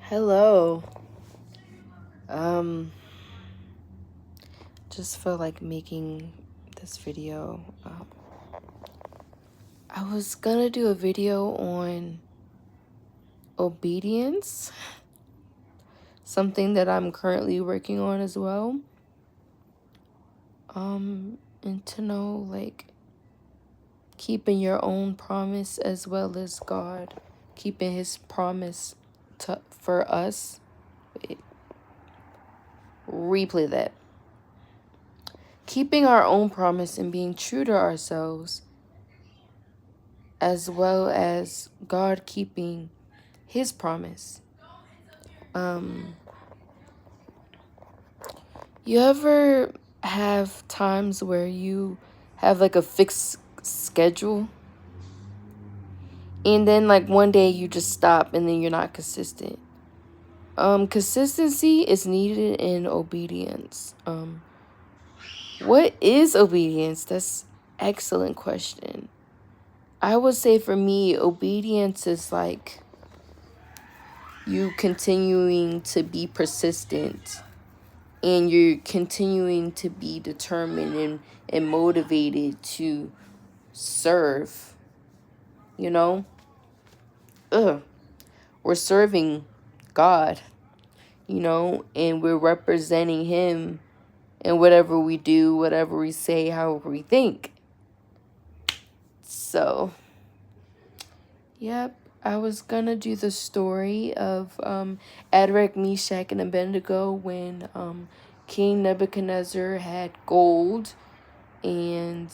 Hello. Um, just felt like making this video. I was gonna do a video on obedience, something that I'm currently working on as well. And to know like keeping your own promise as well as God, keeping His promise for us. Wait, replay that. Keeping our own promise and being true to ourselves, as well as God keeping His promise. You ever have times where you have like a fixed schedule and then like one day you just stop and then you're not consistent? Consistency is needed in obedience. What is obedience? That's excellent question. I would say for me, obedience is like you continuing to be persistent and you're continuing to be determined and motivated to serve, you know? We're serving God, and we're representing Him in whatever we do, whatever we say, however we think. So, yep. I was gonna do the story of Shadrach, Meshach, and Abednego when King Nebuchadnezzar had gold and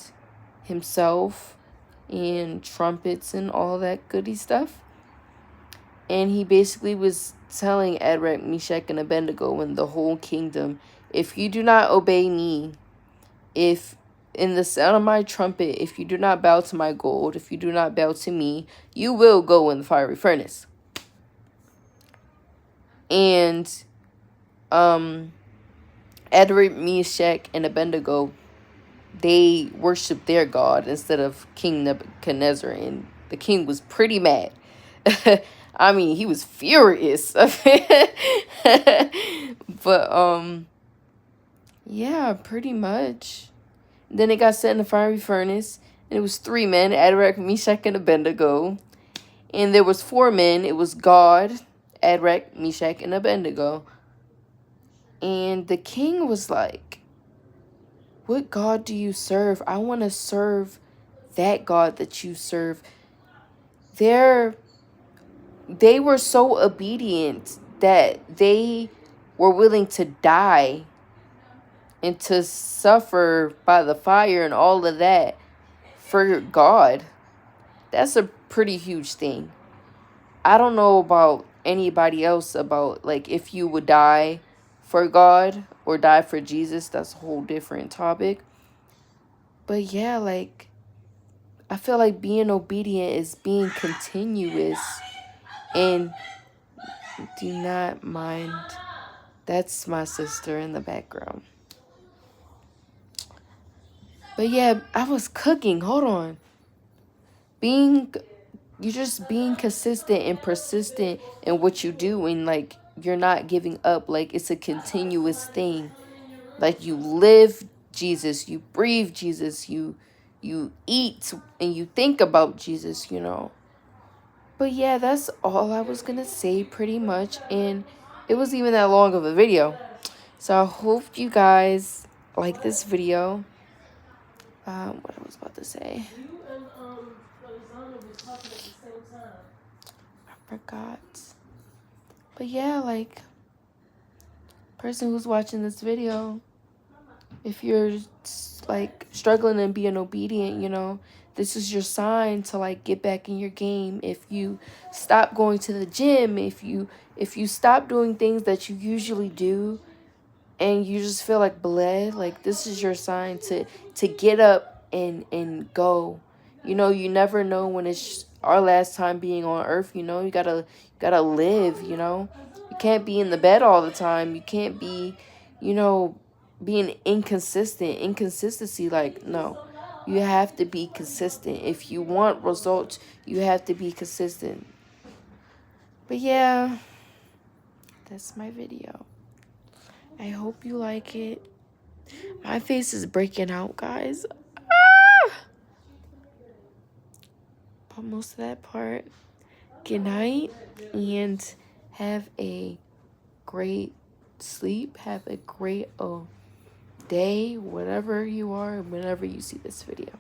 himself and trumpets and all that goody stuff. And he basically was telling Shadrach, Meshach, and Abednego and the whole kingdom, if you do not obey me, if in the sound of my trumpet, if you do not bow to my gold, if you do not bow to me, you will go in the fiery furnace. And Shadrach, Meshach, and Abednego, they worshiped their God instead of King Nebuchadnezzar, and the king was pretty mad. I mean, he was furious. But yeah, pretty much. Then it got set in the fiery furnace, and it was 3 men, Shadrach, Meshach, and Abednego. And there was 4 men. It was God, Shadrach, Meshach, and Abednego. And the king was like, what God do you serve? I want to serve that God that you serve. They were so obedient that they were willing to die and to suffer by the fire and all of that for God. That's a pretty huge thing. I don't know about anybody else about like if you would die for God or die for Jesus. That's a whole different topic. But yeah, like I feel like being obedient is being continuous. And do not mind, that's my sister in the background. But yeah, I was cooking. Hold on. You're just being consistent and persistent in what you do, and like you're not giving up. Like it's a continuous thing. Like you live Jesus, you breathe Jesus, you eat and you think about Jesus. But yeah, that's all I was gonna say pretty much, and it wasn't even that long of a video. So I hope you guys like this video. What I was about to say. I forgot. But yeah, like, person who's watching this video, if you're like struggling and being obedient, this is your sign to like get back in your game. If you stop going to the gym, if you stop doing things that you usually do and you just feel like bleh, like this is your sign to get up and go. You never know when it's our last time being on earth. You gotta live. You can't be in the bed all the time. You can't be being inconsistent. Inconsistency, like, no, you have to be consistent. If you want results, you have to be consistent. But yeah, that's my video. I hope you like it. My face is breaking out, guys. Ah! But most of that part. Good night, and have a great sleep. Have a great day, whatever you are, whenever you see this video.